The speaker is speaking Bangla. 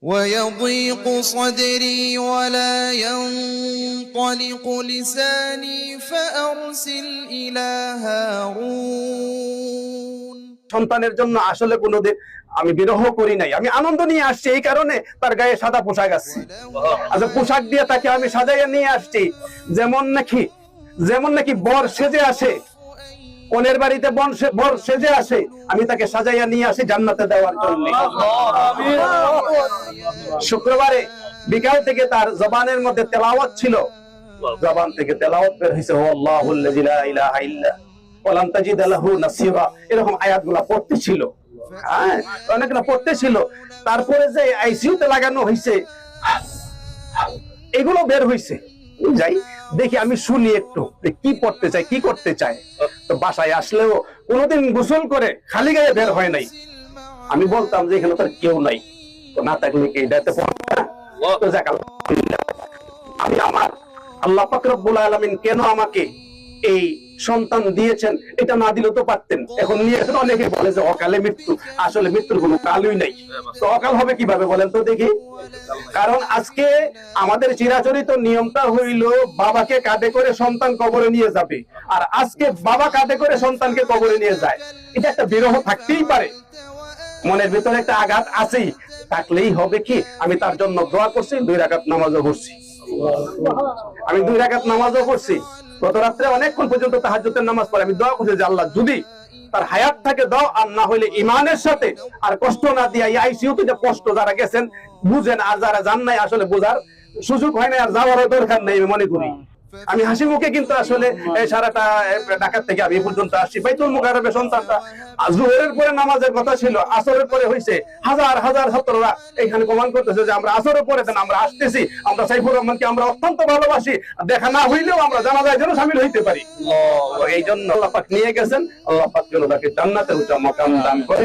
ويضيق صدري ولا ينطلق لساني فأرسل إلى هارون। সন্তানের জন্য আসলে কোনোদিন আমি বিরহ করি নাই, আমি আনন্দ নিয়ে আসছি, এই কারণে তার গায়ে সাদা পোশাক আছে। আচ্ছা, পোশাক দিয়ে তাকে আমি সাজাইয়া নিয়ে আসছি, যেমন নাকি বর সেজে আসে, কনের বাড়িতে বর সেজে আসে, আমি তাকে সাজাইয়া নিয়ে আসি জান্নাতে দেওয়ার জন্য। শুক্রবারে বিকাল থেকে তার জবানের মধ্যে তেলাওয়াত ছিল, জবান থেকে তেলাওয়াত বের হইছে, আল্লাহুল্লাযী লা ইলাহা ইল্লা ওয়ালাম তাজিদ লাহু নাসীরা, এরকম আয়াতগুলো পড়তে ছিল। হ্যাঁ, অনেকগুলো পড়তে ছিল। তারপরে যে আইসিইউতে লাগানো হইছে, এগুলো বের হইছে। যাই দেখি, আমি শুনি একটু কি পড়তে চাই, কি করতে চায়। তো বাসায় আসলেও কোনোদিন গোসল করে খালি গায়ে বের হয় নাই। আমি বলতাম যে এখানে তার কেউ নাই, তো না থাকলে কি এটাতে আমি আমার আল্লাহ পাক রব্বুল আলামিন কেন আমাকে এই সন্তান দিয়েছেন, এটা না দিলেও তো পারতেন। এখন নিয়ে অনেকে বলে যে অকালে মৃত্যু, আসলে মৃত্যুর কোনো কালই নাই। তো অকাল হবে কিভাবে বলেন তো দেখি? কারণ আজকে আমাদের চিরাচরিত নিয়মটা হইল বাবাকে কাঁধে করে সন্তান কবরে নিয়ে যাবে, আর আজকে বাবা কাঁধে করে সন্তানকে কবরে নিয়ে যায়। এটা একটা বিরহ থাকতেই পারে, মনের ভিতরে একটা আঘাত আছেই, থাকলেই হবে কি, আমি তার জন্য দোয়া করছি, 2 রাকাত নামাজও পড়ছি। আমি 2 রাকাত নামাজও পড়ছি। গত রাত্রে অনেকক্ষণ পর্যন্ত তাহাজ্জুদের নামাজ পড়ে আমি দোয়া করছি যে আল্লাহ যদি তার হায়াত থাকে দাও, আর না হইলে ইমানের সাথে আর কষ্ট না দিয়া, এই আইসিইউতে যে কষ্ট যারা গেছেন বুঝেন, আর যারা যান নাই আসলে বোঝার সুযোগ হয় না, আর যাওয়ারও দরকার নেই আমি মনে করি। আমি হাসি মুখে কিন্তু আসলে সারাটা ঢাকা থেকে আমি পর্যন্ত আসছি। বাইতুল মুকাররমে সন্তানটা জোহরের পরে নামাজের কথা ছিল, আসরের পরে হইছে। হাজার হাজার ছাত্ররা এখানে প্রমাণ করতেছে যে আমরা আসরের পরে দেন আমরা আসতেছি, আমরা সাইফুর রহমানকে আমরা অত্যন্ত ভালোবাসি, দেখা না হইলেও আমরা জানাজায় যেন শামিল হইতে পারি। এই জন্য আল্লাহ পাক নিয়ে গেছেন, আল্লাহ পাক যেন তাকে জান্নাতে উচ্চ মাকাম দান করে।